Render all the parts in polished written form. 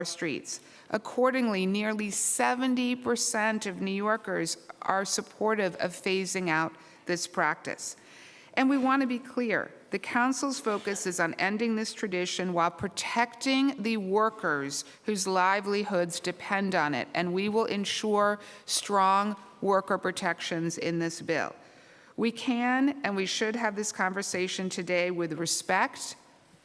streets. Accordingly, nearly 70% of New Yorkers are supportive of phasing out this practice. And we want to be clear, the Council's focus is on ending this tradition while protecting the workers whose livelihoods depend on it, and we will ensure strong worker protections in this bill. We can and we should have this conversation today with respect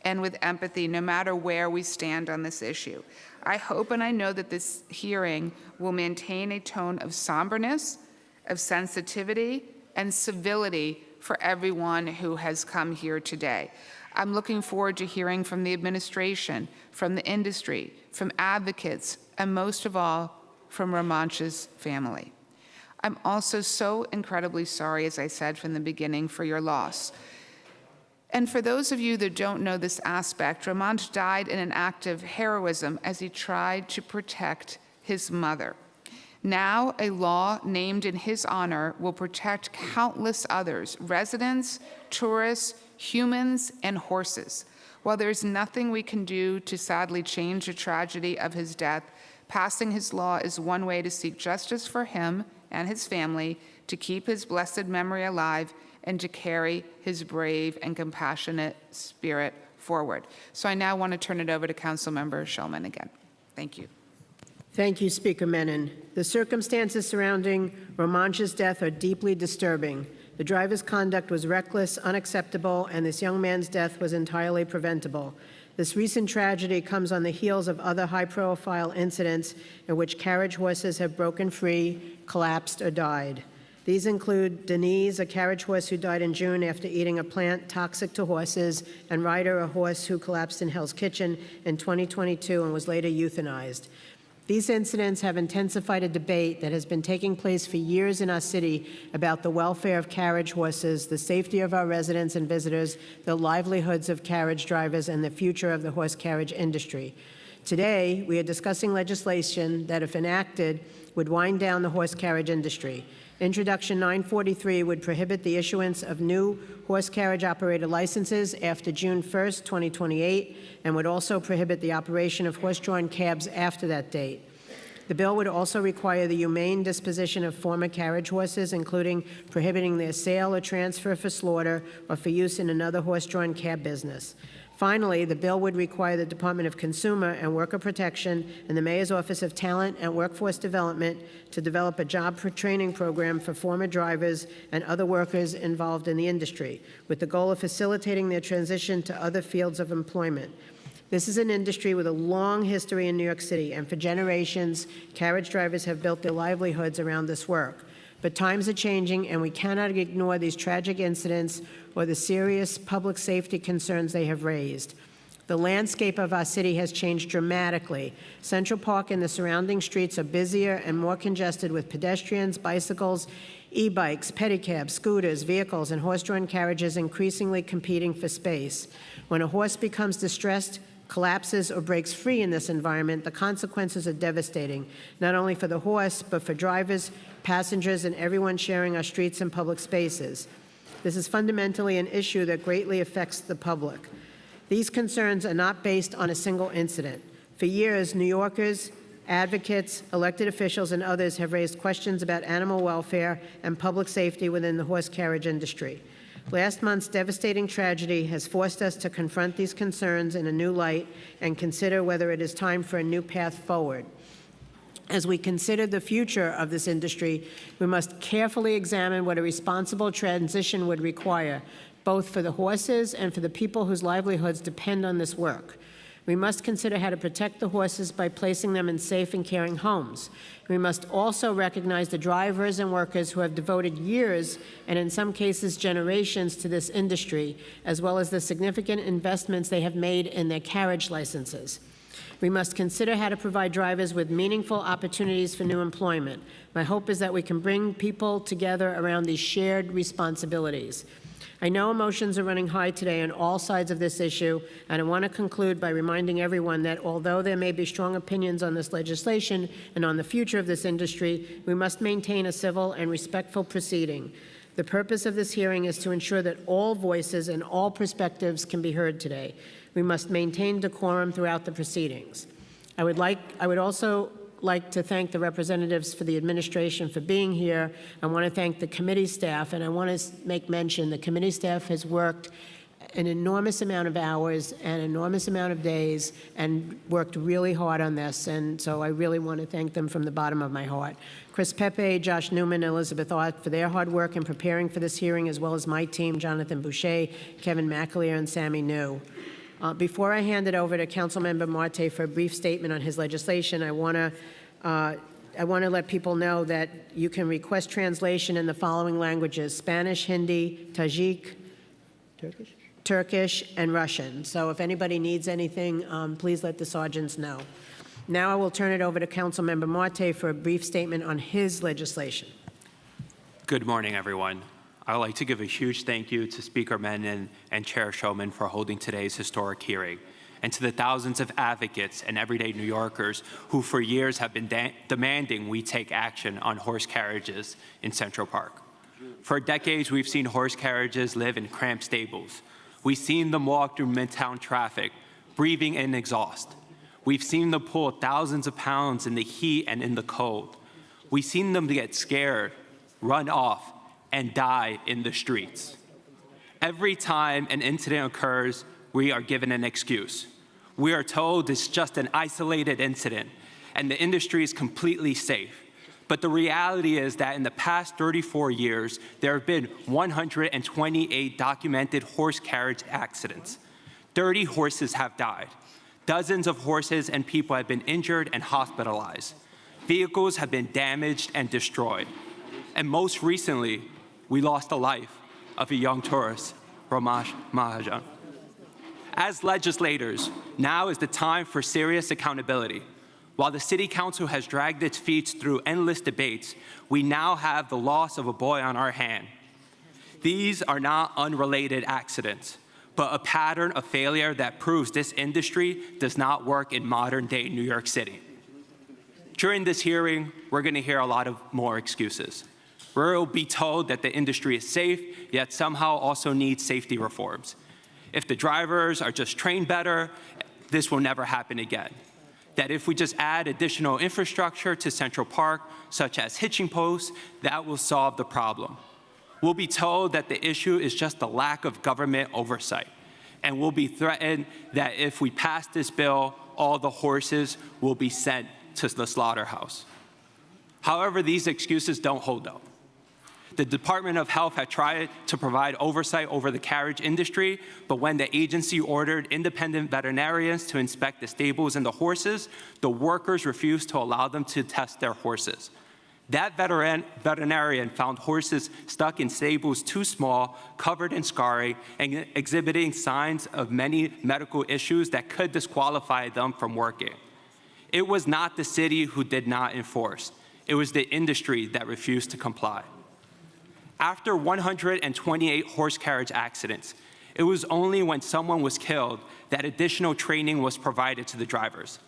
and with empathy, no matter where we stand on this issue. I hope and I know that this hearing will maintain a tone of somberness, of sensitivity, and civility for everyone who has come here today. I'm looking forward to hearing from the administration, from the industry, from advocates, and most of all, from Ramanch's family. I'm also so incredibly sorry, as I said from the beginning, for your loss. And for those of you that don't know this aspect, Ramanch died in an act of heroism as he tried to protect his mother. Now, a law named in his honor will protect countless others, residents, tourists, humans, and horses. While there's nothing we can do to sadly change the tragedy of his death, passing his law is one way to seek justice for him and his family, to keep his blessed memory alive, and to carry his brave and compassionate spirit forward. So I now want to turn it over to Councilmember Shulman again. Thank you. Thank you, Speaker Menon. The circumstances surrounding Ramanch's death are deeply disturbing. The driver's conduct was reckless, unacceptable, and this young man's death was entirely preventable. This recent tragedy comes on the heels of other high-profile incidents in which carriage horses have broken free, collapsed, or died. These include Denise, a carriage horse who died in June after eating a plant toxic to horses, and Ryder, a horse who collapsed in Hell's Kitchen in 2022 and was later euthanized. These incidents have intensified a debate that has been taking place for years in our city about the welfare of carriage horses, the safety of our residents and visitors, the livelihoods of carriage drivers, and the future of the horse carriage industry. Today, we are discussing legislation that, if enacted, would wind down the horse carriage industry. Introduction 943 would prohibit the issuance of new horse carriage operator licenses after June 1st, 2028, and would also prohibit the operation of horse-drawn cabs after that date. The bill would also require the humane disposition of former carriage horses, including prohibiting their sale or transfer for slaughter or for use in another horse-drawn cab business. Finally, the bill would require the Department of Consumer and Worker Protection and the Mayor's Office of Talent and Workforce Development to develop a job training program for former drivers and other workers involved in the industry, with the goal of facilitating their transition to other fields of employment. This is an industry with a long history in New York City, and for generations, carriage drivers have built their livelihoods around this work. But times are changing, and we cannot ignore these tragic incidents or the serious public safety concerns they have raised. The landscape of our city has changed dramatically. Central Park and the surrounding streets are busier and more congested with pedestrians, bicycles, e-bikes, pedicabs, scooters, vehicles, and horse-drawn carriages increasingly competing for space. When a horse becomes distressed, collapses, or breaks free in this environment, the consequences are devastating, not only for the horse, but for drivers, passengers, and everyone sharing our streets and public spaces. This is fundamentally an issue that greatly affects the public. These concerns are not based on a single incident. For years, New Yorkers, advocates, elected officials, and others have raised questions about animal welfare and public safety within the horse carriage industry. Last month's devastating tragedy has forced us to confront these concerns in a new light and consider whether it is time for a new path forward. As we consider the future of this industry, we must carefully examine what a responsible transition would require, both for the horses and for the people whose livelihoods depend on this work. We must consider how to protect the horses by placing them in safe and caring homes. We must also recognize the drivers and workers who have devoted years, and in some cases generations, to this industry, as well as the significant investments they have made in their carriage licenses. We must consider how to provide drivers with meaningful opportunities for new employment. My hope is that we can bring people together around these shared responsibilities. I know emotions are running high today on all sides of this issue, and I want to conclude by reminding everyone that although there may be strong opinions on this legislation and on the future of this industry, we must maintain a civil and respectful proceeding. The purpose of this hearing is to ensure that all voices and all perspectives can be heard today. We must maintain decorum throughout the proceedings. I would also like to thank the representatives for the administration for being here. I want to thank the committee staff, and I want to make mention the committee staff has worked an enormous amount of hours and enormous amount of days and worked really hard on this, and so I really want to thank them from the bottom of my heart. Chris Pepe, Josh Newman, Elizabeth Ott for their hard work in preparing for this hearing, as well as my team, Jonathan Boucher, Kevin McAleer, and Sammy New. Before I hand it over to Councilmember Marte for a brief statement on his legislation, I want to let people know that you can request translation in the following languages: Spanish, Hindi, Tajik, Turkish, and Russian. So if anybody needs anything, please let the sergeants know. Now I will turn it over to Councilmember Marte for a brief statement on his legislation. Good morning, everyone. I would like to give a huge thank you to Speaker Menon and Chair Shulman for holding today's historic hearing, and to the thousands of advocates and everyday New Yorkers who for years have been demanding we take action on horse carriages in Central Park. For decades, we've seen horse carriages live in cramped stables. We've seen them walk through midtown traffic, breathing in exhaust. We've seen them pull thousands of pounds in the heat and in the cold. We've seen them get scared, run off, and die in the streets. Every time an incident occurs, we are given an excuse. We are told it's just an isolated incident and the industry is completely safe. But the reality is that in the past 34 years, there have been 128 documented horse carriage accidents. 30 horses have died. Dozens of horses and people have been injured and hospitalized. Vehicles have been damaged and destroyed. And most recently, we lost the life of a young tourist, Ramesh Mahajan. As legislators, now is the time for serious accountability. While the City Council has dragged its feet through endless debates, we now have the loss of a boy on our hand. These are not unrelated accidents, but a pattern of failure that proves this industry does not work in modern-day New York City. During this hearing, we're going to hear a lot of more excuses. We'll be told that the industry is safe, yet somehow also needs safety reforms. If the drivers are just trained better, this will never happen again. That if we just add additional infrastructure to Central Park, such as hitching posts, that will solve the problem. We'll be told that the issue is just the lack of government oversight. And we'll be threatened that if we pass this bill, all the horses will be sent to the slaughterhouse. However, these excuses don't hold up. The Department of Health had tried to provide oversight over the carriage industry, but when the agency ordered independent veterinarians to inspect the stables and the horses, the workers refused to allow them to test their horses. That veterinarian found horses stuck in stables too small, covered in scarring, and exhibiting signs of many medical issues that could disqualify them from working. It was not the city who did not enforce. It was the industry that refused to comply. After 128 horse carriage accidents, it was only when someone was killed that additional training was provided to the drivers.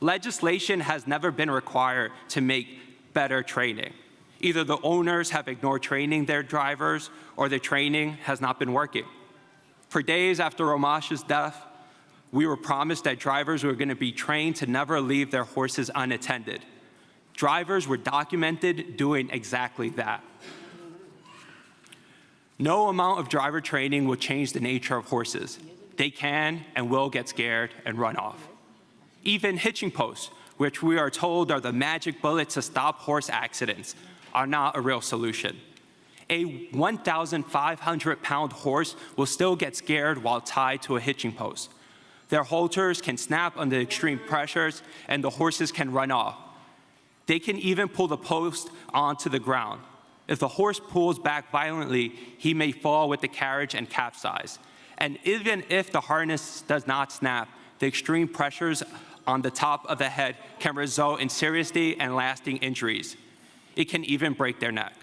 Legislation has never been required to make better training. Either the owners have ignored training their drivers or the training has not been working. For days after Ramesh's death, we were promised that drivers were going to be trained to never leave their horses unattended. Drivers were documented doing exactly that. No amount of driver training will change the nature of horses. They can and will get scared and run off. Even hitching posts, which we are told are the magic bullet to stop horse accidents, are not a real solution. A 1,500-pound horse will still get scared while tied to a hitching post. Their halters can snap under extreme pressures, and the horses can run off. They can even pull the post onto the ground. If the horse pulls back violently, he may fall with the carriage and capsize. And even if the harness does not snap, the extreme pressures on the top of the head can result in serious and lasting injuries. It can even break their neck.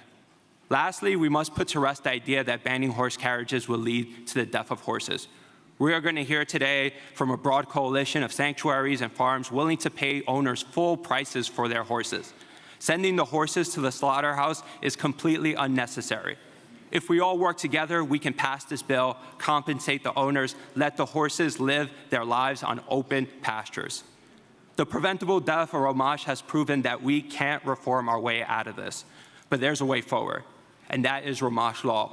Lastly, we must put to rest the idea that banning horse carriages will lead to the death of horses. We are going to hear today from a broad coalition of sanctuaries and farms willing to pay owners full prices for their horses. Sending the horses to the slaughterhouse is completely unnecessary. If we all work together, we can pass this bill, compensate the owners, let the horses live their lives on open pastures. The preventable death of Romansh has proven that we can't reform our way out of this, but there's a way forward, and that is Romansh Law,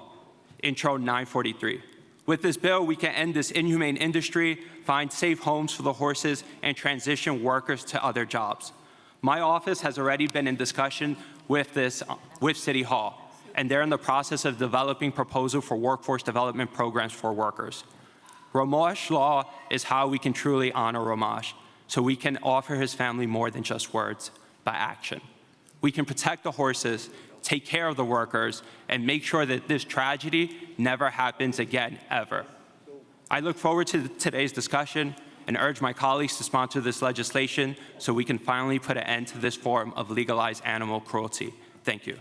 Intro 943. With this bill, we can end this inhumane industry, find safe homes for the horses, and transition workers to other jobs. My office has already been in discussion with City Hall, and they're in the process of developing proposals for workforce development programs for workers. Romansh Law is how we can truly honor Romansh, so we can offer his family more than just words, by action. We can protect the horses, take care of the workers, and make sure that this tragedy never happens again, ever. I look forward to today's discussion and urge my colleagues to sponsor this legislation so we can finally put an end to this form of legalized animal cruelty. Thank you.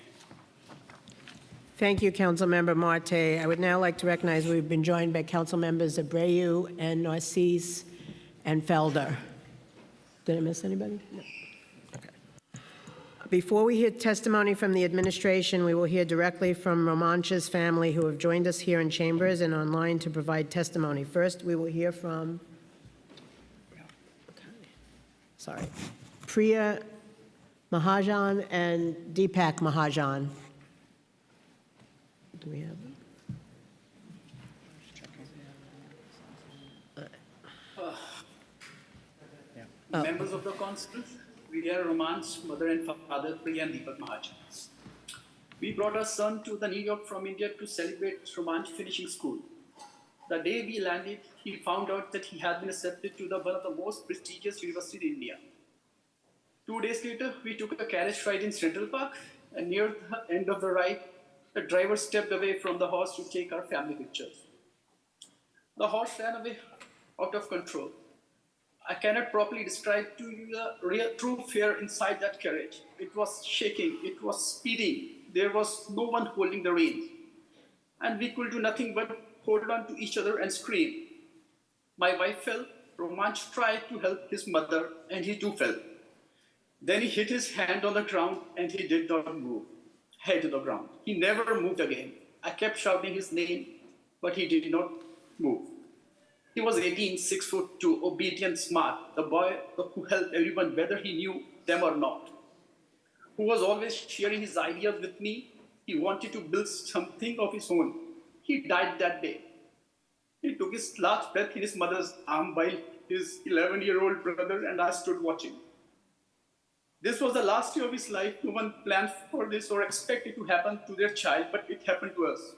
Thank you, Councilmember Marte. I would now like to recognize we've been joined by Council Members Abreu and Narcisse and Felder. Did I miss anybody? No. Okay. Before we hear testimony from the administration, we will hear directly from Romansh's family who have joined us here in chambers and online to provide testimony. First, we will hear from Priya Mahajan and Deepak Mahajan. Do we have them? Members of the Council, we are Romansh's mother and father, Priya and Deepak Mahajan. We brought our son to New York from India to celebrate Romansh finishing school. The day we landed, he found out that he had been accepted to one of the most prestigious universities in India. 2 days later, we took a carriage ride in Central Park, and near the end of the ride, the driver stepped away from the horse to take our family pictures. The horse ran away out of control. I cannot properly describe to you the true fear inside that carriage. It was shaking, it was speeding. There was no one holding the reins. And we could do nothing but hold on to each other and scream. My wife fell. Romansh tried to help his mother, and he too fell. Then he hit his hand on the ground, and he did not move. Head to the ground. He never moved again. I kept shouting his name, but he did not move. He was 18, 6'2", obedient, smart, the boy who helped everyone, whether he knew them or not, who was always sharing his ideas with me. He wanted to build something of his own. He died that day. He took his last breath in his mother's arm while his 11-year-old brother and I stood watching. This was the last year of his life. No one planned for this or expected to happen to their child, but it happened to us.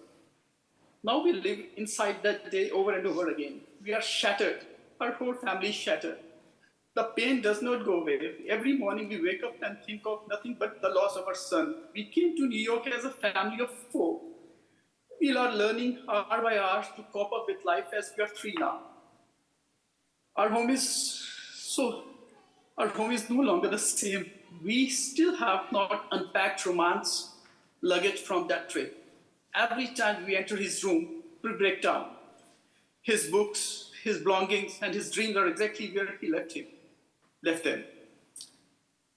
Now we live inside that day over and over again. We are shattered. Our whole family is shattered. The pain does not go away. Every morning we wake up and think of nothing but the loss of our son. We came to New York as a family of 4. We are learning hour by hour to cope up with life as we are 3 now. Our home is no longer the same. We still have not unpacked Romansh's luggage from that trip. Every time we enter his room, we break down. His books, his belongings, and his dreams are exactly where he left them.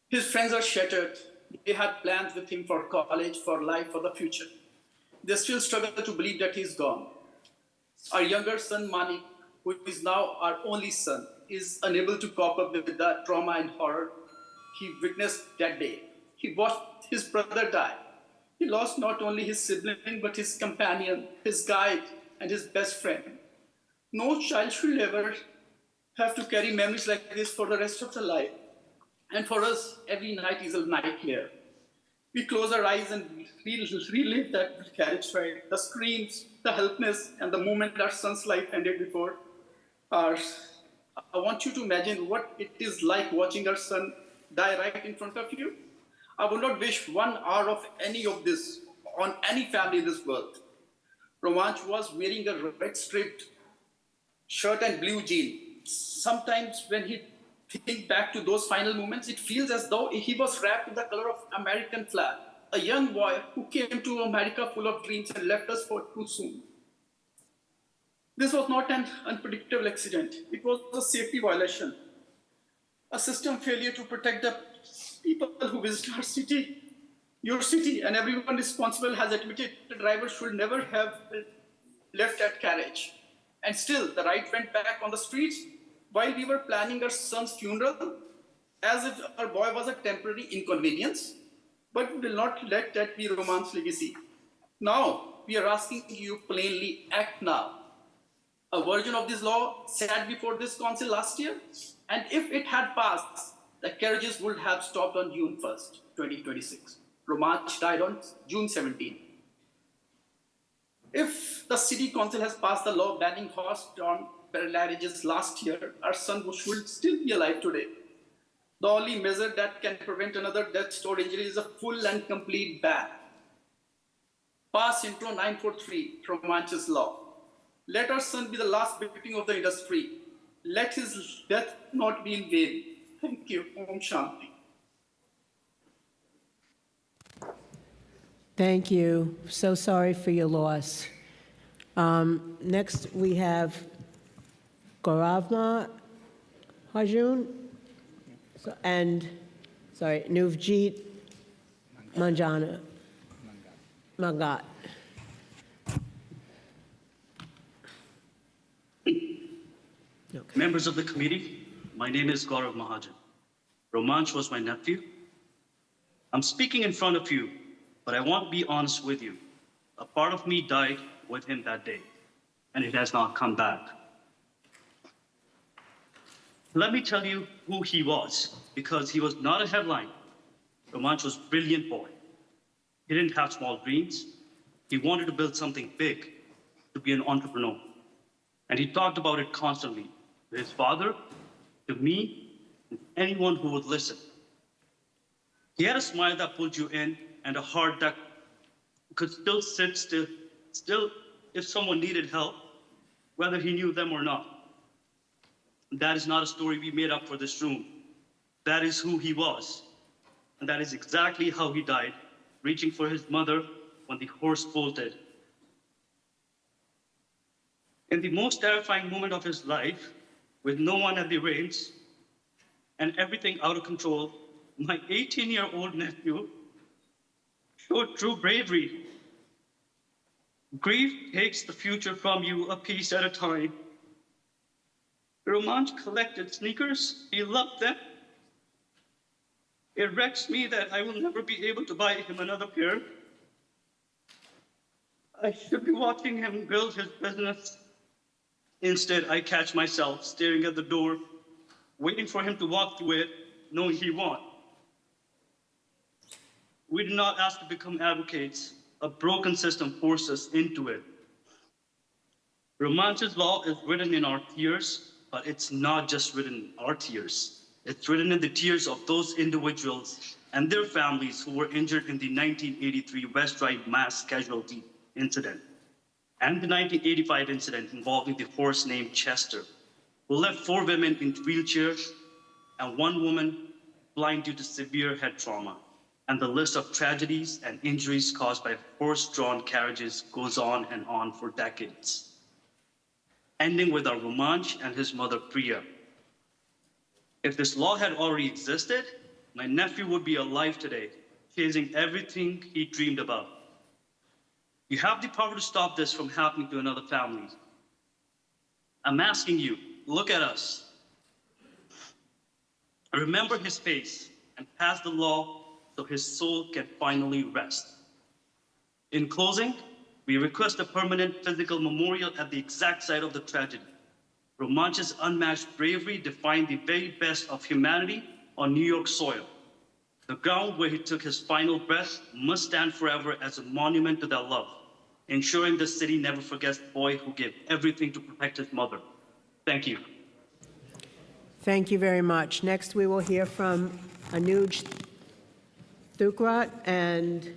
His friends are shattered. They had plans with him for college, for life, for the future. They still struggle to believe that he's gone. Our younger son, Manik, who is now our only son, is unable to cope up with the trauma and horror he witnessed that day. He watched his brother die. He lost not only his sibling, but his companion, his guide, and his best friend. No child should ever have to carry memories like this for the rest of their life. And for us, every night is a nightmare. We close our eyes and relive that carriage ride, the screams, the helplessness, and the moment our son's life ended before ours. I want you to imagine what it is like watching our son die right in front of you. I would not wish 1 hour of any of this on any family in this world. Romansh was wearing a red-striped shirt and blue jeans. Sometimes when he thinks back to those final moments, it feels as though he was wrapped in the color of American flag, a young boy who came to America full of dreams and left us for too soon. This was not an unpredictable accident. It was a safety violation, a system failure to protect the people who visit our city, your city, and everyone responsible has admitted the driver should never have left that carriage. And still, the ride went back on the streets while we were planning our son's funeral. as if our boy was a temporary inconvenience, but we will not let that be Roman's legacy. Now, we are asking you plainly, act now. A version of this law sat before this council last year, and if it had passed, the carriages would have stopped on June 1st, 2026. Romanch died on June 17. If the city council has passed the law banning horse-drawn carriages last year, our son should still be alive today. The only measure that can prevent another death or injury is a full and complete ban. Pass Intro 943 from Romanch's law. Let our son be the last victim of the industry. Let his death not be in vain. Thank you. Om Shanti. Thank you. So sorry for your loss. Next, we have Gauravma Harjun and, Nuvjeet Mangat. Members of the committee, my name is Gaurav Mahajan. Romanch was my nephew. I'm speaking in front of you, but I want to be honest with you. A part of me died with him that day, and it has not come back. Let me tell you who he was, because he was not a headline. Romanch was a brilliant boy. He didn't have small dreams. He wanted to build something big, to be an entrepreneur. And he talked about it constantly, to his father, to me, and anyone who would listen. He had a smile that pulled you in and a heart that could still sit still if someone needed help, whether he knew them or not. That is not a story we made up for this room. That is who he was. And that is exactly how he died, reaching for his mother when the horse bolted. In the most terrifying moment of his life, with no one at the reins and everything out of control, my 18-year-old nephew showed true bravery. Grief takes the future from you a piece at a time. Romanch collected sneakers. He loved them. It wrecks me that I will never be able to buy him another pair. I should be watching him build his business. Instead, I catch myself staring at the door, waiting for him to walk through it, knowing he won't. We did not ask to become advocates. A broken system forced us into it. Romanch's law is written in our tears, but it's not just written in our tears. It's written in the tears of those individuals and their families who were injured in the 1983 West Drive mass casualty incident and the 1985 incident involving the horse named Chester, who left 4 women in wheelchairs and 1 woman blind due to severe head trauma. And the list of tragedies and injuries caused by horse-drawn carriages goes on and on for decades, ending with our Romanch and his mother Priya. If this law had already existed, my nephew would be alive today, chasing everything he dreamed about. You have the power to stop this from happening to another family. I'm asking you, look at us. Remember his face and pass the law so his soul can finally rest. In closing, we request a permanent physical memorial at the exact site of the tragedy. Romanch's unmatched bravery defined the very best of humanity on New York soil. The ground where he took his final breath must stand forever as a monument to their love, ensuring the city never forgets the boy who gave everything to protect his mother. Thank you. Thank you very much. Next, we will hear from Anuj Thukrat and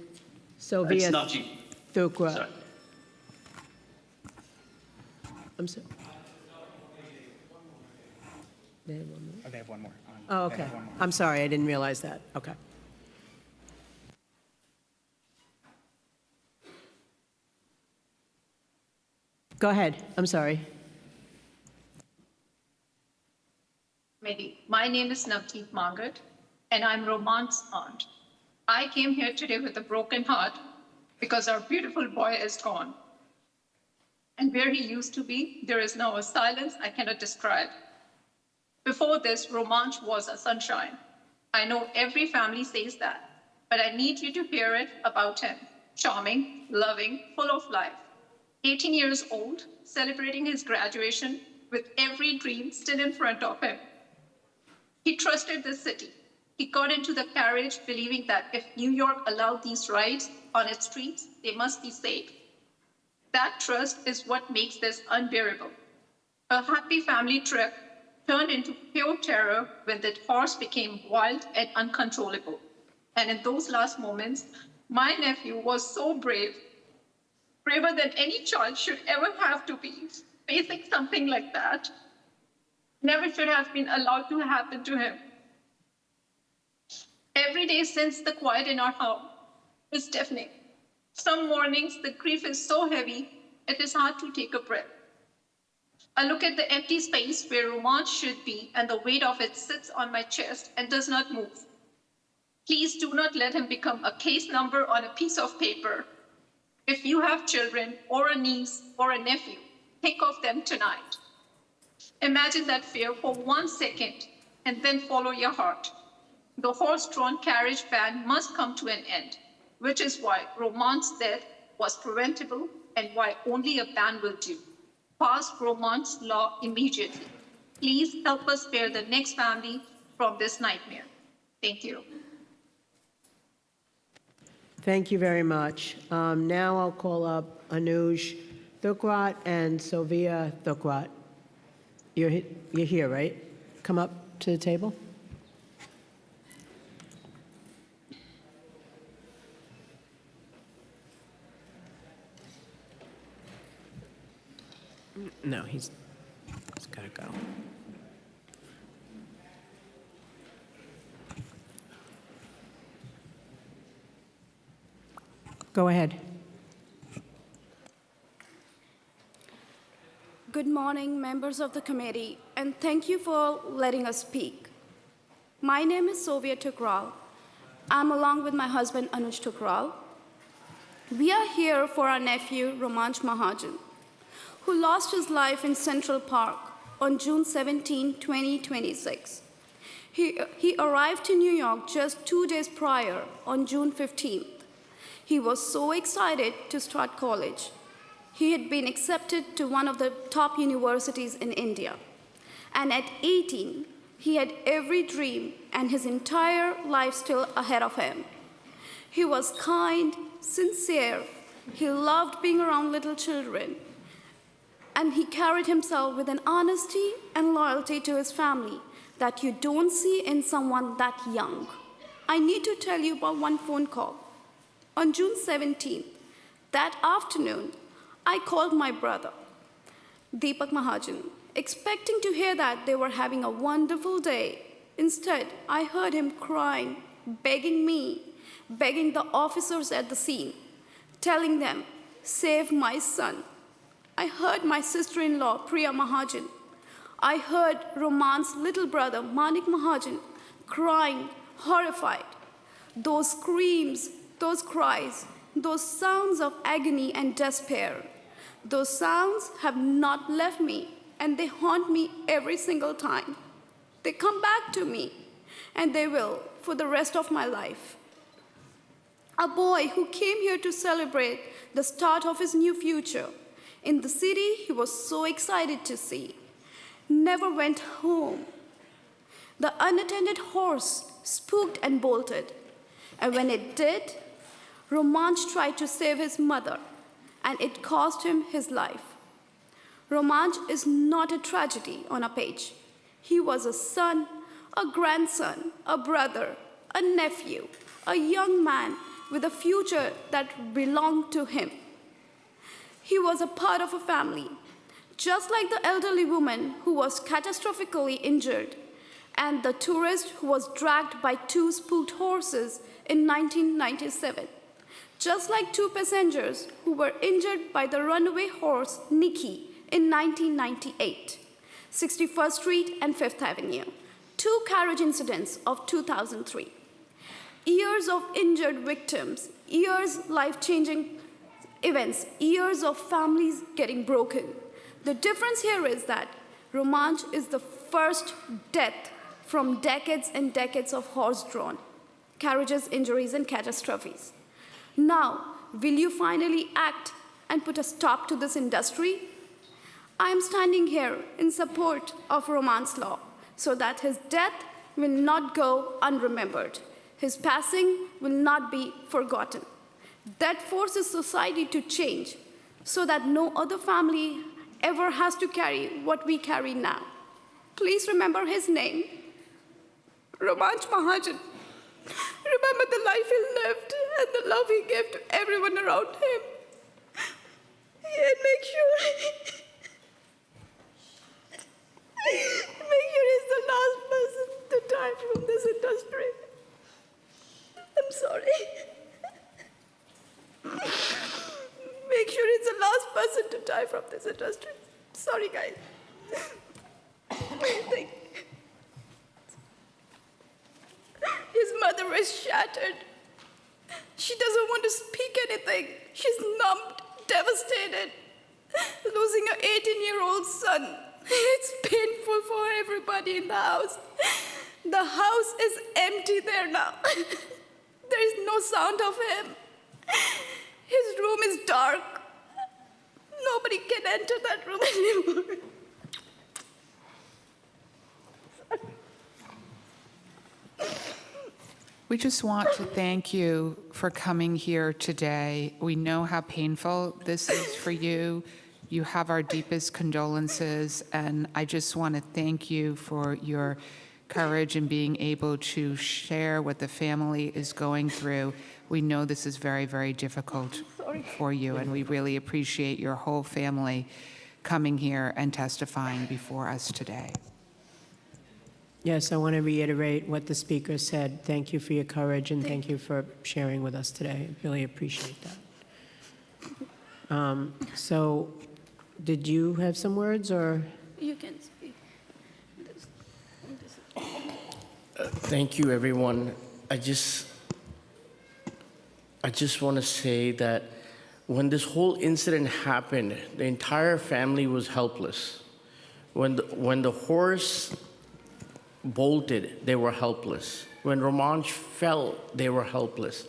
Sylvia It's Navjeet. Thukrat. Sorry. I'm sorry. They have one more? Oh, they have one more. Oh, They okay. have one more. I'm sorry, I didn't realize that. Okay. Go ahead. I'm sorry. Maybe. My name is Navjeet Mangat, and I'm Roman's aunt. I came here today with a broken heart because our beautiful boy is gone. And where he used to be, there is now a silence I cannot describe. Before this, Romanch was a sunshine. I know every family says that, but I need you to hear it about him. Charming, loving, full of life. 18 years old, celebrating his graduation with every dream still in front of him. He trusted the city. He got into the carriage believing that if New York allowed these rides on its streets, they must be safe. That trust is what makes this unbearable. A happy family trip turned into pure terror when that horse became wild and uncontrollable. And in those last moments, my nephew was so brave, braver than any child should ever have to be, facing something like that. Never should have been allowed to happen to him. Every day since, the quiet in our home is deafening. Some mornings, the grief is so heavy, it is hard to take a breath. I look at the empty space where Romance should be, and the weight of it sits on my chest and does not move. Please do not let him become a case number on a piece of paper. If you have children or a niece or a nephew, think of them tonight. Imagine that fear for 1 second and then follow your heart. The horse-drawn carriage ban must come to an end, which is why Romance's death was preventable and why only a ban will do. Pass Romance's law immediately. Please help us spare the next family from this nightmare. Thank you. Thank you very much. Now I'll call up Anuj Thukrat and Sylvia Thukrat. You're here, right? Come up to the table. No, he's got to go. Go ahead. Good morning, members of the committee, and thank you for letting us speak. My name is Sylvia Thukral. I'm along with my husband, Anuj Thukral. We are here for our nephew, Romansh Mahajan, who lost his life in Central Park on June 17, 2026. He arrived to New York just 2 days prior, on June 15th. He was so excited to start college. He had been accepted to one of the top universities in India. And at 18, he had every dream and his entire life still ahead of him. He was kind, sincere. He loved being around little children. And he carried himself with an honesty and loyalty to his family that you don't see in someone that young. I need to tell you about one phone call. On June 17th, that afternoon, I called my brother, Deepak Mahajan, expecting to hear that they were having a wonderful day. Instead, I heard him crying, begging me, begging the officers at the scene, telling them, "Save my son." I heard my sister-in-law, Priya Mahajan. I heard Roman's little brother, Manik Mahajan, crying, horrified. Those screams, those cries, those sounds of agony and despair, those sounds have not left me, and they haunt me every single time. They come back to me, and they will for the rest of my life. A boy who came here to celebrate the start of his new future in the city he was so excited to see, never went home. The unattended horse spooked and bolted, and when it did, Romansh tried to save his mother, and it cost him his life. Romansh is not a tragedy on a page. He was a son, a grandson, a brother, a nephew, a young man with a future that belonged to him. He was a part of a family, just like the elderly woman who was catastrophically injured and the tourist who was dragged by 2 spooked horses in 1997. Just like 2 passengers who were injured by the runaway horse Nikki in 1998, 61st Street and 5th Avenue, 2 carriage incidents of 2003. Years of injured victims, years life-changing events, years of families getting broken. The difference here is that Romansh is the first death from decades and decades of horse-drawn carriages, injuries, and catastrophes. Now, will you finally act and put a stop to this industry? I am standing here in support of Roman's law so that his death will not go unremembered. His passing will not be forgotten. That forces society to change so that no other family ever has to carry what we carry now. Please remember his name, Romanj Mahajan. Remember the life he lived and the love he gave to everyone around him. And make sure he's the last person to die from this industry. I'm sorry. Make sure he's the last person to die from this industry. Sorry, guys. Thank you. His mother is shattered. She doesn't want to speak anything. She's numbed, devastated, losing her 18-year-old son. It's painful for everybody in the house. The house is empty there now. There is no sound of him. His room is dark. Nobody can enter that room anymore. We just want to thank you for coming here today. We know how painful this is for you. You have our deepest condolences, and I just want to thank you for your courage in being able to share what the family is going through. We know this is very, very difficult for you, and we really appreciate your whole family coming here and testifying before us today. Yes, I want to reiterate what the speaker said. Thank you for your courage, and thank you for sharing with us today. I really appreciate that. So, did you have some words, or? You can speak. Thank you, everyone. I just want to say that when this whole incident happened, the entire family was helpless. When the horse bolted, they were helpless. When Romanj fell, they were helpless.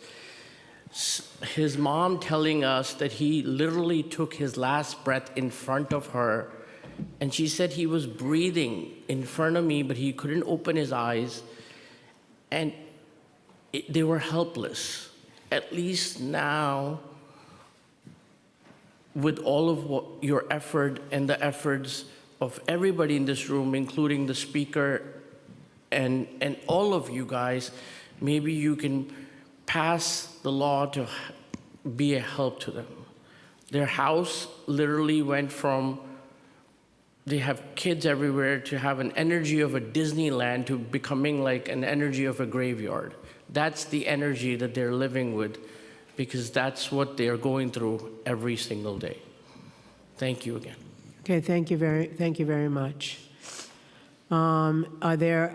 His mom telling us that he literally took his last breath in front of her, and she said he was breathing in front of me, but he couldn't open his eyes, and they were helpless. At least now, with all of your effort and the efforts of everybody in this room, including the speaker and all of you guys, maybe you can pass the law to be a help to them. Their house literally went from, they have kids everywhere, to have an energy of a Disneyland to becoming like an energy of a graveyard. That's the energy that they're living with, because that's what they're going through every single day. Thank you again. Okay, thank you very much. Are there,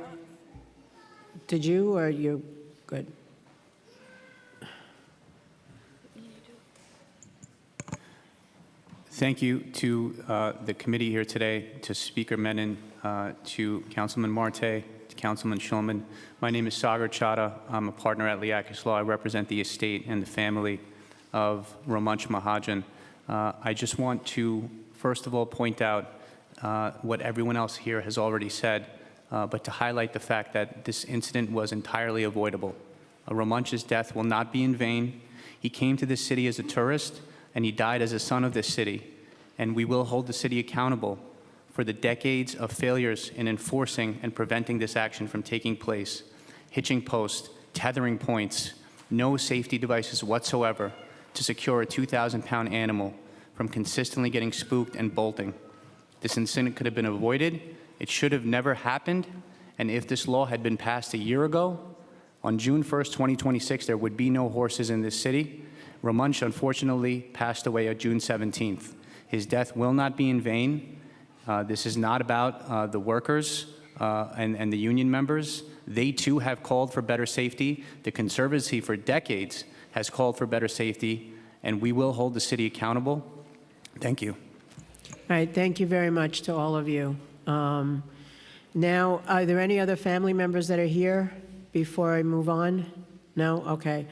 did you, or you, good? Thank you to the committee here today, to Speaker Menon, to Councilman Marte, to Councilman Shulman. My name is Sagar Chadha. I'm a partner at Liakis Law. I represent the estate and the family of Romanj Mahajan. I just want to, first of all, point out what everyone else here has already said, but to highlight the fact that this incident was entirely avoidable. Romanj's death will not be in vain. He came to this city as a tourist, and he died as a son of this city. And we will hold the city accountable for the decades of failures in enforcing and preventing this action from taking place. Hitching posts, tethering points, no safety devices whatsoever to secure a 2,000-pound animal from consistently getting spooked and bolting. This incident could have been avoided. It should have never happened. And if this law had been passed a year ago, on June 1st, 2026, there would be no horses in this city. Romanj, unfortunately, passed away on June 17th. His death will not be in vain. This is not about the workers and the union members. They, too, have called for better safety. The Conservancy, for decades, has called for better safety, and we will hold the city accountable. Thank you. All right, thank you very much to all of you. Now, are there any other family members that are here before I move on? No? Okay.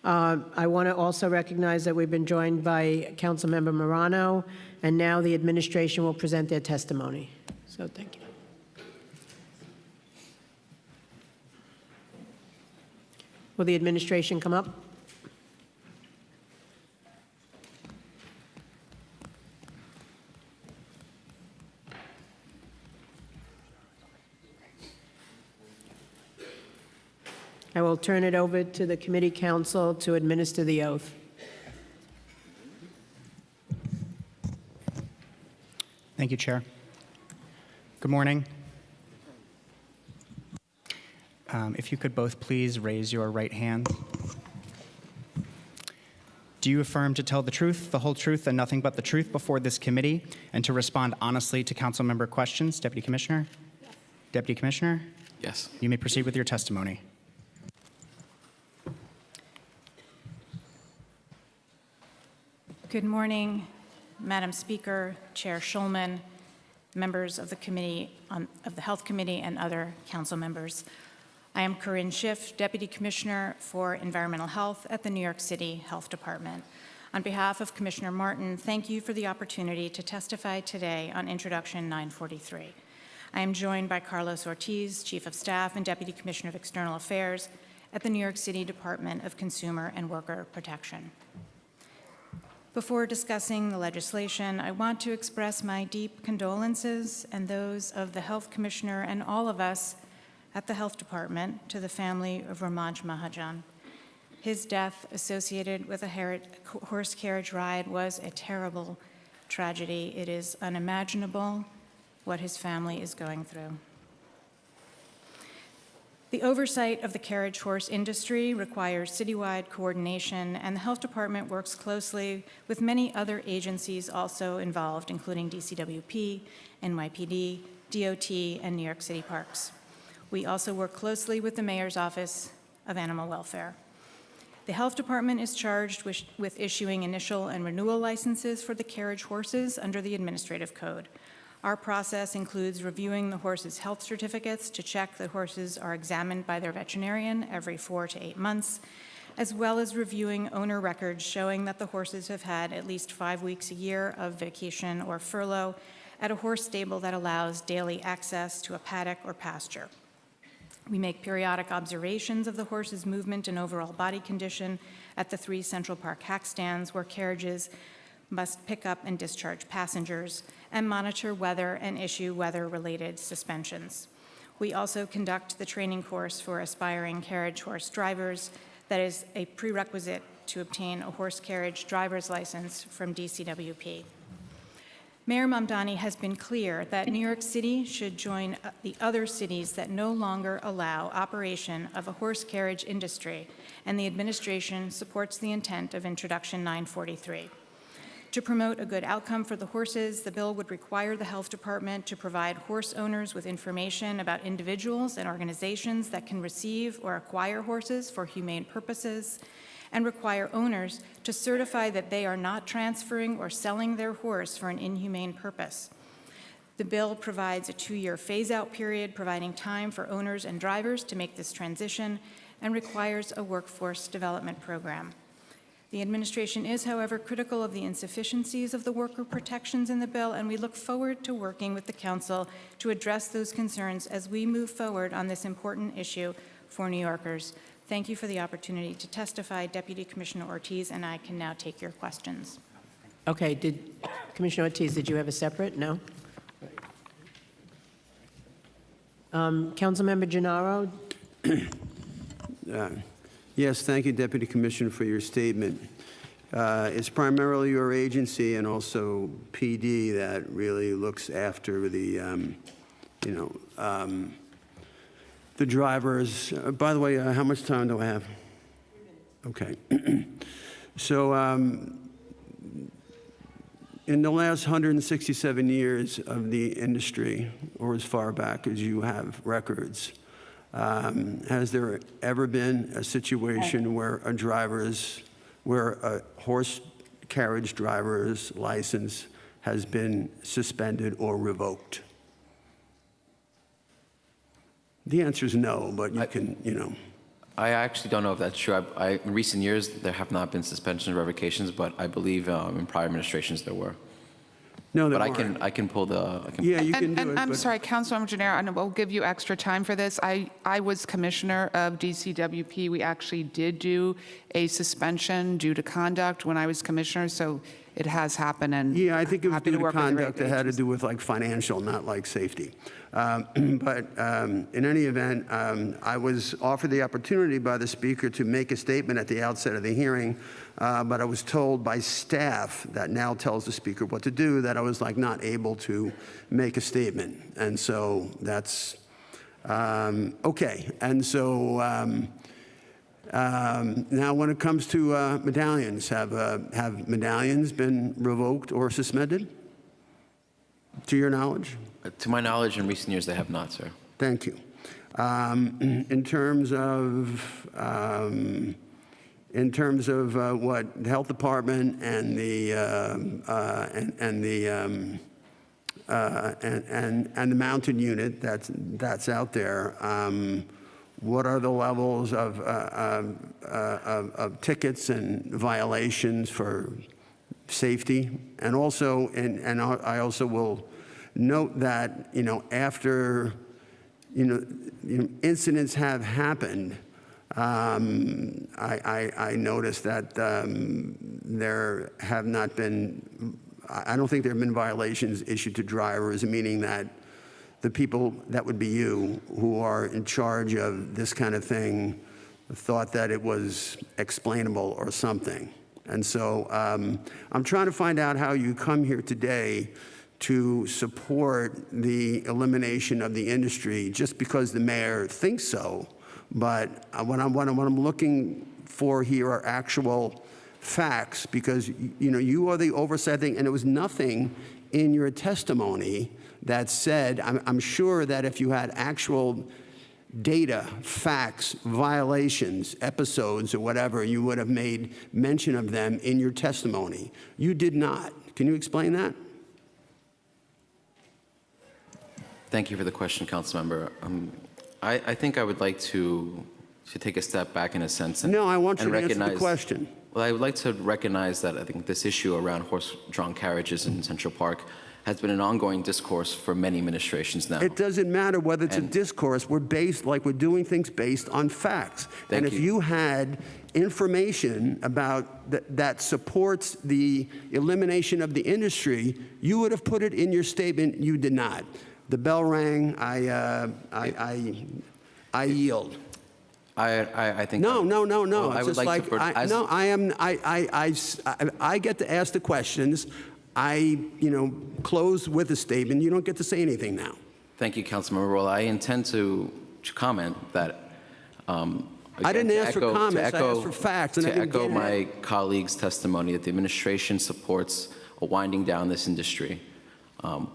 I want to also recognize that we've been joined by Councilmember Morano, and now the administration will present their testimony. So thank you. Will the administration come up? I will turn it over to the committee counsel to administer the oath. Thank you, Chair. Good morning. If you could both please raise your right hand. Do you affirm to tell the truth, the whole truth, and nothing but the truth before this committee, and to respond honestly to council member questions? Deputy Commissioner? Yes. Deputy Commissioner? Yes. You may proceed with your testimony. Good morning, Madam Speaker, Chair Schulman, members of the Committee of the Health Committee, and other council members. I am Corinne Schiff, Deputy Commissioner for Environmental Health at the New York City Health Department. On behalf of Commissioner Martin, thank you for the opportunity to testify today on Introduction 943. I am joined by Carlos Ortiz, Chief of Staff and Deputy Commissioner of External Affairs at the New York City Department of Consumer and Worker Protection. Before discussing the legislation, I want to express my deep condolences and those of the Health Commissioner and all of us at the Health Department to the family of Romanj Mahajan. His death associated with a horse carriage ride was a terrible tragedy. It is unimaginable what his family is going through. The oversight of the carriage horse industry requires citywide coordination, and the Health Department works closely with many other agencies also involved, including DCWP, NYPD, DOT, and New York City Parks. We also work closely with the Mayor's Office of Animal Welfare. The Health Department is charged with issuing initial and renewal licenses for the carriage horses under the Administrative Code. Our process includes reviewing the horses' health certificates to check that horses are examined by their veterinarian every 4 to 8 months, as well as reviewing owner records showing that the horses have had at least 5 weeks a year of vacation or furlough at a horse stable that allows daily access to a paddock or pasture. We make periodic observations of the horse's movement and overall body condition at the 3 Central Park hack stands where carriages must pick up and discharge passengers, and monitor weather and issue weather-related suspensions. We also conduct the training course for aspiring carriage horse drivers that is a prerequisite to obtain a horse carriage driver's license from DCWP. Mayor Mamdani has been clear that New York City should join the other cities that no longer allow operation of a horse carriage industry, and the administration supports the intent of Introduction 943. To promote a good outcome for the horses, the bill would require the Health Department to provide horse owners with information about individuals and organizations that can receive or acquire horses for humane purposes, and require owners to certify that they are not transferring or selling their horse for an inhumane purpose. The bill provides a 2-year phase-out period, providing time for owners and drivers to make this transition, and requires a workforce development program. The administration is, however, critical of the insufficiencies of the worker protections in the bill, and we look forward to working with the Council to address those concerns as we move forward on this important issue for New Yorkers. Thank you for the opportunity to testify. Deputy Commissioner Ortiz and I can now take your questions. Okay, Commissioner Ortiz, did you have a separate? No? Councilmember Gennaro? Yes, thank you, Deputy Commissioner, for your statement. It's primarily your agency and also PD that really looks after the, the drivers. By the way, how much time do I have? 3 minutes. Okay. So in the last 167 years of the industry, or as far back as you have records, has there ever been a situation where a horse carriage driver's license has been suspended or revoked? The answer is no, but you can, I actually don't know if that's true. In recent years, there have not been suspensions or revocations, but I believe in prior administrations there were. No, there But weren't. I can pull the. Yeah, you can do And it. I'm but- sorry, Councilmember Gennaro, and we'll give you extra time for this. I was commissioner of DCWP. We actually did do a suspension due to conduct when I was commissioner, so it has happened, and Yeah, I think it was happy due to to work with the conduct that had to regulations. do with like financial, not like safety. But in any event, I was offered the opportunity by the speaker to make a statement at the outset of the hearing, but I was told by staff that now tells the speaker what to do, that I was like not able to make a statement. And so that's, okay. And so now when it comes to medallions, have medallions been revoked or suspended? To your knowledge? To my knowledge, in recent years, they have not, sir. Thank you. In terms of what the health department and the mounted unit that's out there, what are the levels of tickets and violations for safety? And also, and I also will note that, after, incidents have happened, I noticed that there have not been, I don't think there have been violations issued to drivers, meaning that the people, that would be you, who are in charge of this kind of thing, thought that it was explainable or something. And so I'm trying to find out how you come here today to support the elimination of the industry just because the mayor thinks so. But what I'm looking for here are actual facts, because you are the oversight thing, and there was nothing in your testimony that said, I'm sure that if you had actual data, facts, violations, episodes, or whatever, you would have made mention of them in your testimony. You did not. Can you explain that? Thank you for the question, Councilmember. I think I would like to take a step back in a sense. No, I want you and to answer the recognize- question. Well, I would like to recognize that I think this issue around horse-drawn carriages in Central Park has been an ongoing discourse for many administrations now. It doesn't matter whether it's a And- discourse. We're doing things based on facts. Thank And if you. you had information about that supports the elimination of the industry, you would have put it in your statement. You did not. The bell rang. I yield. I think. No. Well, I It's would just like to. like, I get to ask the questions. I close with a statement. You don't get to say anything now. Thank you, Councilmember. Well, I intend to comment that. I didn't ask for comments. I echo, asked for facts, and I to didn't echo get my it. colleague's testimony that the administration supports a winding down this industry.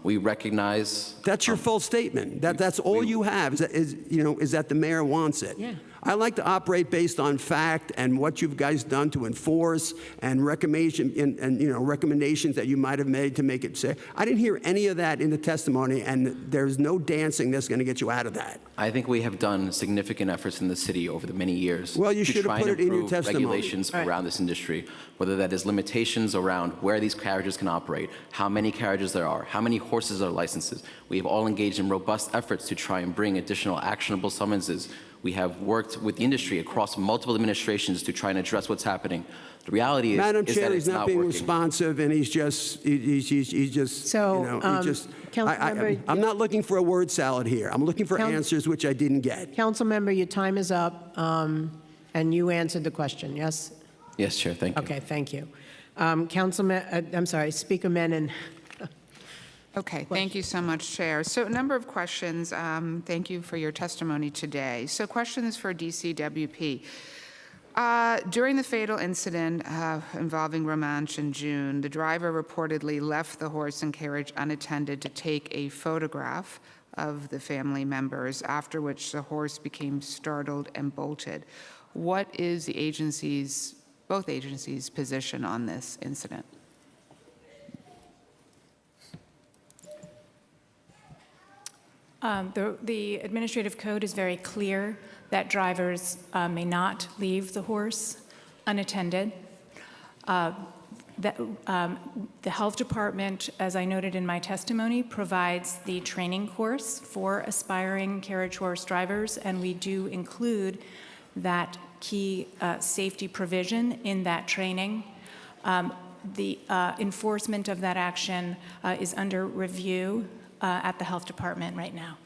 We recognize. That's your full statement. That's all you have is that the mayor wants it. Yeah. I like to operate based on fact and what you guys done to enforce and recommendations that you might have made to make it safe. I didn't hear any of that in the testimony, and there's no dancing that's going to get you out of that. I think we have done significant efforts in the city over the many years. Well, you to should have try put and it in your improve testimony. regulations All right. around this industry, whether that is limitations around where these carriages can operate, how many carriages there are, how many horses are licensed. We have all engaged in robust efforts to try and bring additional actionable summonses. We have worked with the industry across multiple administrations to try and address what's happening. The reality is, Madam is Chair, that he's it's not not being working. responsive, and he's just So, Councilmember- I'm not looking for a word salad here. I'm looking for answers which I didn't get. Councilmember, your time is up, and you answered the question, yes? Yes, Chair, thank you. Okay, thank you. Speaker Menon. Okay, thank you so much, Chair. So a number of questions. Thank you for your testimony today. So questions for DCWP. During the fatal incident involving Romanche in June, the driver reportedly left the horse and carriage unattended to take a photograph of the family members, after which the horse became startled and bolted. What is the both agencies' position on this incident? The administrative code is very clear that drivers may not leave the horse unattended. The health department, as I noted in my testimony, provides the training course for aspiring carriage horse drivers, and we do include that key safety provision in that training. The enforcement of that action is under review at the health department right now.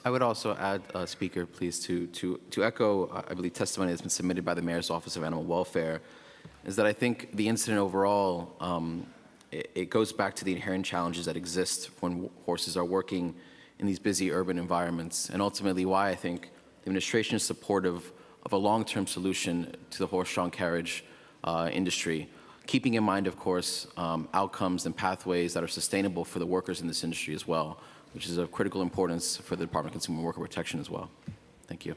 I would also add, Speaker, please, to echo, I believe, testimony that's been submitted by the Mayor's Office of Animal Welfare, is that I think the incident overall, it goes back to the inherent challenges that exist when horses are working in these busy urban environments, and ultimately why I think the administration is supportive of a long-term solution to the horse-drawn carriage industry, keeping in mind, of course, outcomes and pathways that are sustainable for the workers in this industry as well, which is of critical importance for the Department of Consumer and Worker Protection as well. Thank you.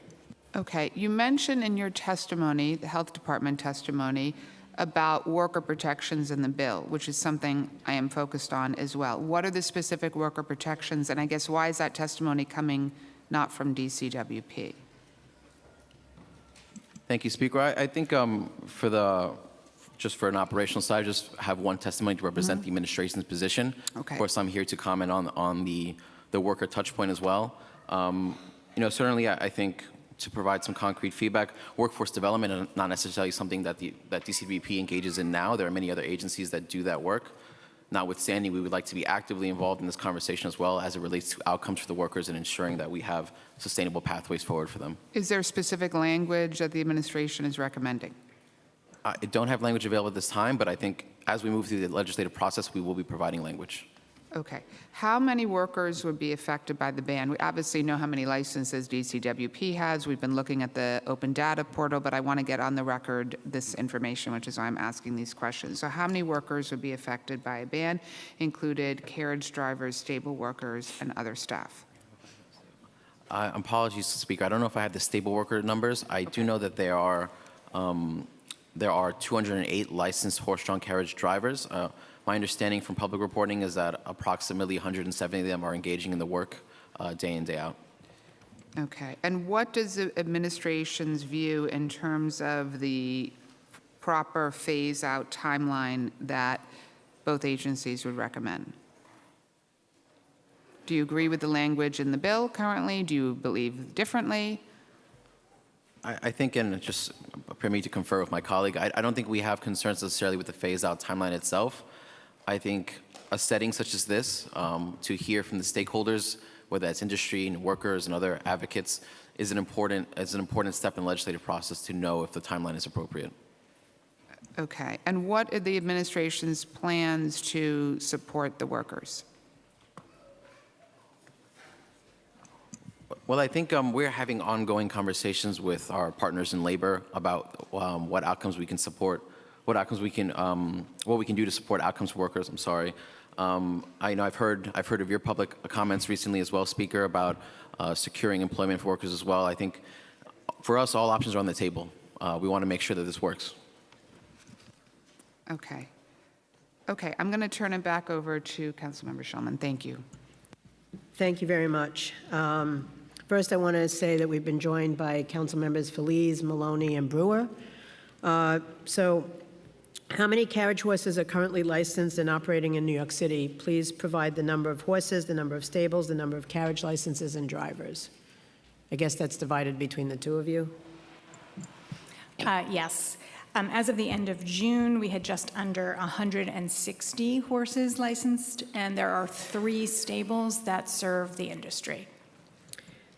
Okay, you mentioned in your testimony, the health department testimony, about worker protections in the bill, which is something I am focused on as well. What are the specific worker protections, and I guess why is that testimony coming not from DCWP? Thank you, Speaker. I think just for an operational side, I just have one testimony to represent the administration's position. Okay. Of course, I'm here to comment on the worker touch point as well. Certainly, I think to provide some concrete feedback, workforce development is not necessarily something that DCWP engages in now. There are many other agencies that do that work. Notwithstanding, we would like to be actively involved in this conversation as well as it relates to outcomes for the workers and ensuring that we have sustainable pathways forward for them. Is there specific language that the administration is recommending? I don't have language available at this time, but I think as we move through the legislative process, we will be providing language. Okay. How many workers would be affected by the ban? We obviously know how many licenses DCWP has. We've been looking at the open data portal, but I want to get on the record this information, which is why I'm asking these questions. So how many workers would be affected by a ban, included carriage drivers, stable workers, and other staff? Apologies, Speaker. I don't know if I have the stable worker numbers. I do know that there are 208 licensed horse-drawn carriage drivers. My understanding from public reporting is that approximately 170 of them are engaging in the work day in, day out. Okay. And what does the administration's view in terms of the proper phase-out timeline that both agencies would recommend? Do you agree with the language in the bill currently? Do you believe differently? I think, and just permit me to confer with my colleague, I don't think we have concerns necessarily with the phase-out timeline itself. I think a setting such as this, to hear from the stakeholders, whether that's industry and workers and other advocates, is an important step in the legislative process to know if the timeline is appropriate. Okay. And what are the administration's plans to support the workers? Well, I think we're having ongoing conversations with our partners in labor about what outcomes we can support, what we can do to support outcomes for workers. I'm sorry. I've heard of your public comments recently as well, Speaker, about securing employment for workers as well. I think for us, all options are on the table. We want to make sure that this works. Okay. Okay. I'm going to turn it back over to Councilmember Shulman. Thank you. Thank you very much. First, I want to say that we've been joined by Council Members Feliz, Maloney, and Brewer. So how many carriage horses are currently licensed and operating in New York City? Please provide the number of horses, the number of stables, the number of carriage licenses, and drivers. I guess that's divided between the two of you? Yes. As of the end of June, we had just under 160 horses licensed, and there are 3 stables that serve the industry.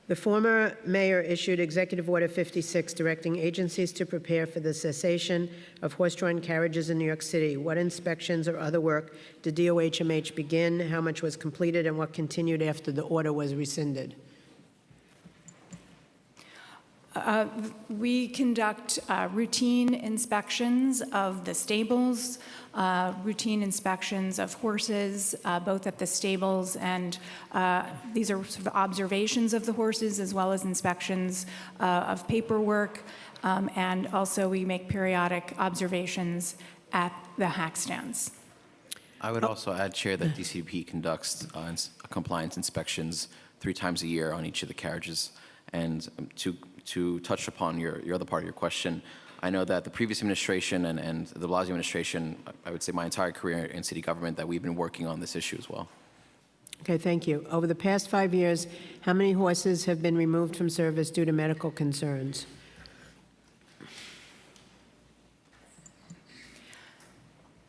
The former mayor issued Executive Order 56 directing agencies to prepare for the cessation of horse-drawn carriages in New York City. What inspections or other work did DOHMH begin? How much was completed and what continued after the order was rescinded? We conduct routine inspections of the stables, routine inspections of horses, both at the stables, and these are sort of observations of the horses as well as inspections of paperwork, and also we make periodic observations at the hack stands. I would also add, Chair, that DCP conducts compliance inspections 3 times a year on each of the carriages. And to touch upon your other part of your question, I know that the previous administration and the Blasio administration, I would say my entire career in city government, that we've been working on this issue as well. Okay, thank you. Over the past 5 years, how many horses have been removed from service due to medical concerns?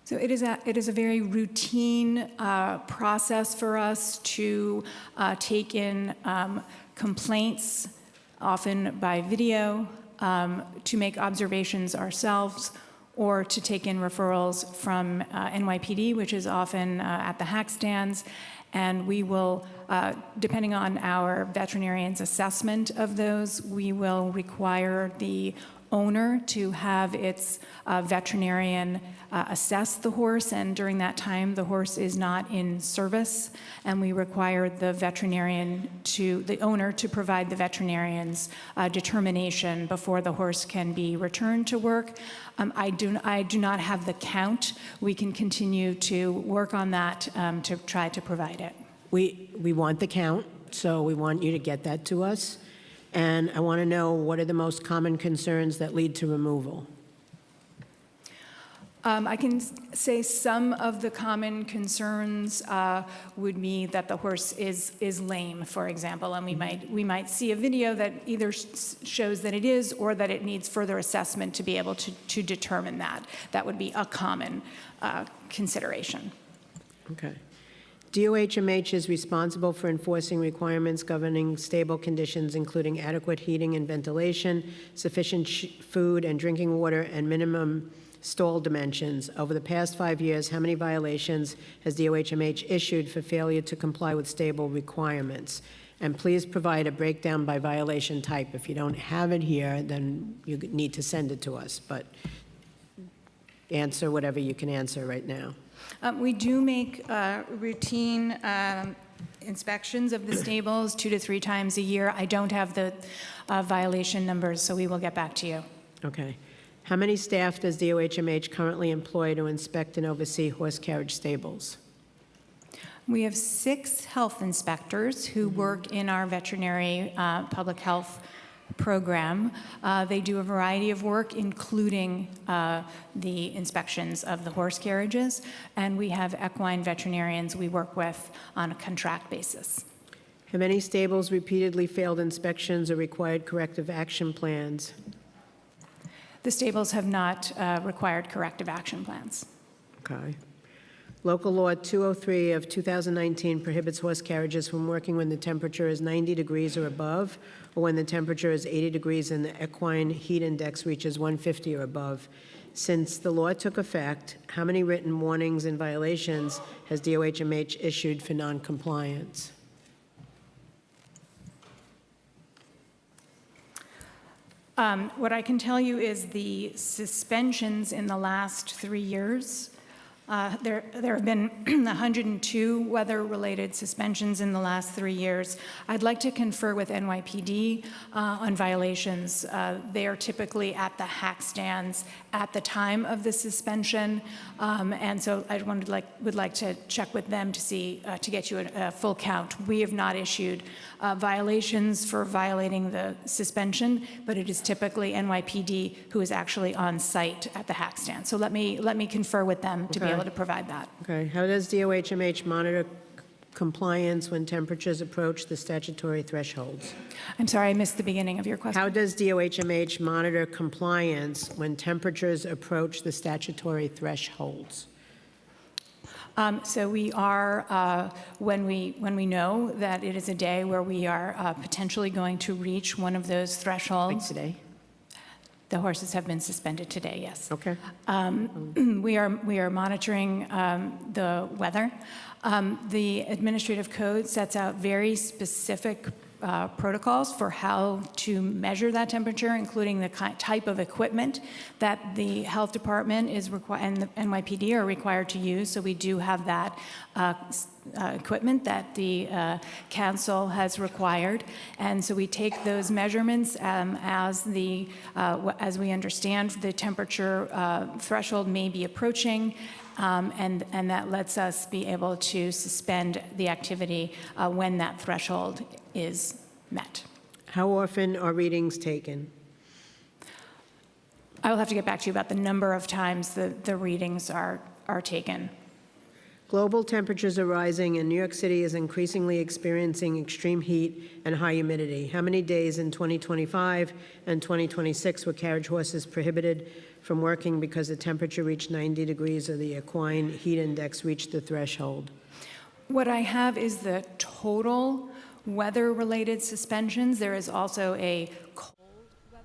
So it is a very routine process for us to take in complaints, often by video, to make observations ourselves, or to take in referrals from NYPD, which is often at the hack stands. And we will, depending on our veterinarian's assessment of those, we will require the owner to have its veterinarian assess the horse, and during that time the horse is not in service, and we require the owner to provide the veterinarian's determination before the horse can be returned to work. I do not have the count. We can continue to work on that to try to provide it. We want the count, so we want you to get that to us. And I want to know, what are the most common concerns that lead to removal? I can say some of the common concerns would be that the horse is lame, for example, and we might see a video that either shows that it is or that it needs further assessment to be able to determine that. That would be a common consideration. Okay. DOHMH is responsible for enforcing requirements governing stable conditions, including adequate heating and ventilation, sufficient food and drinking water, and minimum stall dimensions. Over the past 5 years, how many violations has DOHMH issued for failure to comply with stable requirements? And please provide a breakdown by violation type. If you don't have it here, then you need to send it to us, but answer whatever you can answer right now. We do make routine inspections of the stables 2 to 3 times a year. I don't have the violation numbers, so we will get back to you. Okay. How many staff does DOHMH currently employ to inspect and oversee horse carriage stables? We have 6 health inspectors who work in our veterinary public health program. They do a variety of work, including the inspections of the horse carriages, and we have equine veterinarians we work with on a contract basis. Have any stables repeatedly failed inspections or required corrective action plans? The stables have not required corrective action plans. Okay. Local Law 203 of 2019 prohibits horse carriages from working when the temperature is 90 degrees or above, or when the temperature is 80 degrees and the equine heat index reaches 150 or above. Since the law took effect, how many written warnings and violations has DOHMH issued for noncompliance? What I can tell you is the suspensions in the last 3 years. There have been 102 weather-related suspensions in the last 3 years. I'd like to confer with NYPD on violations. They are typically at the hack stands at the time of the suspension, and so I would like to check with them to see to get you a full count. We have not issued violations for violating the suspension, but it is typically NYPD who is actually on site at the hack stand. So let me confer with them to be able to provide that. Okay. How does DOHMH monitor compliance when temperatures approach the statutory thresholds? I'm sorry, I missed the beginning of your question. How does DOHMH monitor compliance when temperatures approach the statutory thresholds? So we are, when we know that it is a day where we are potentially going to reach one of those thresholds. Like today? The horses have been suspended today, yes. Okay. We are monitoring the weather. The administrative code sets out very specific protocols for how to measure that temperature, including the type of equipment that the health department is and the NYPD are required to use. So we do have that equipment that the council has required. And so we take those measurements as we understand the temperature threshold may be approaching, and that lets us be able to suspend the activity when that threshold is met. How often are readings taken? I will have to get back to you about the number of times the readings are taken. Global temperatures are rising, and New York City is increasingly experiencing extreme heat and high humidity. How many days in 2025 and 2026 were carriage horses prohibited from working because the temperature reached 90 degrees or the equine heat index reached the threshold? What I have is the total weather-related suspensions. There is also a cold weather.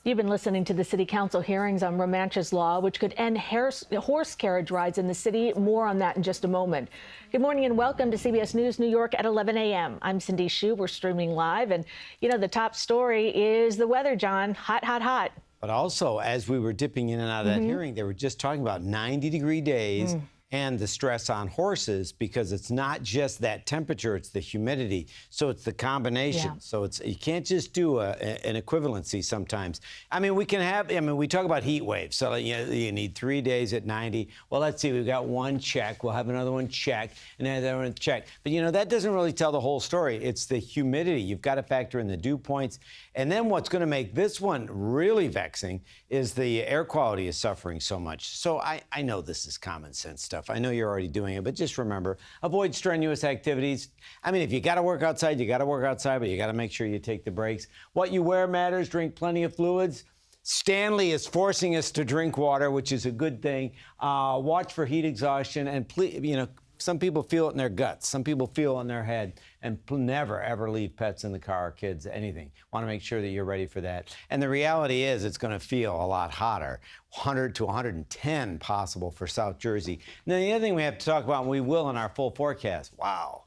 You've been listening to the City Council hearings on Romanch's law, which could end horse carriage rides in the city. More on that in just a moment. Good morning and welcome to CBS News New York at 11 a.m. I'm Cindy Hsu. We're streaming live. And, you know, the top story is the weather, John. Hot, hot, hot. But also, as we were dipping in and out of that hearing, they were just talking about 90-degree days. And the stress on horses, because it's not just that temperature, it's the humidity. So it's the combination. Yeah. So you can't just do an equivalency sometimes. I mean, we talk about heat waves. So you need 3 days at 90. Well, let's see, we've got one check. We'll have another one check, and another one check. But, you know, that doesn't really tell the whole story. It's the humidity. You've got to factor in the dew points. And then what's going to make this one really vexing is the air quality is suffering so much. So I know this is common sense stuff. I know you're already doing it, but just remember, avoid strenuous activities. I mean, if you got to work outside, you got to work outside, but you got to make sure you take the breaks. What you wear matters. Drink plenty of fluids. Stanley is forcing us to drink water, which is a good thing. Watch for heat exhaustion, and please, you know, some people feel it in their guts. Some people feel it in their head. And never, ever leave pets in the car, kids, anything. Want to make sure that you're ready for that. And the reality is it's going to feel a lot hotter, 100 to 110 possible for South Jersey. Now, the other thing we have to talk about, and we will in our full forecast, wow.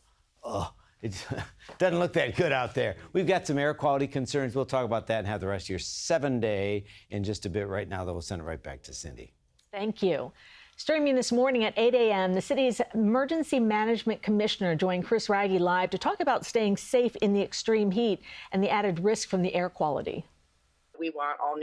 It doesn't look that good out there. We've got some air quality concerns. We'll talk about that and have the rest of your 7-day in just a bit. Right now, though, we'll send it right back to Cindy. Thank you. Streaming this morning at 8 a.m., the city's Emergency Management Commissioner joined Chris Raggi live to talk about staying safe in the extreme heat and the added risk from the air quality. We want all new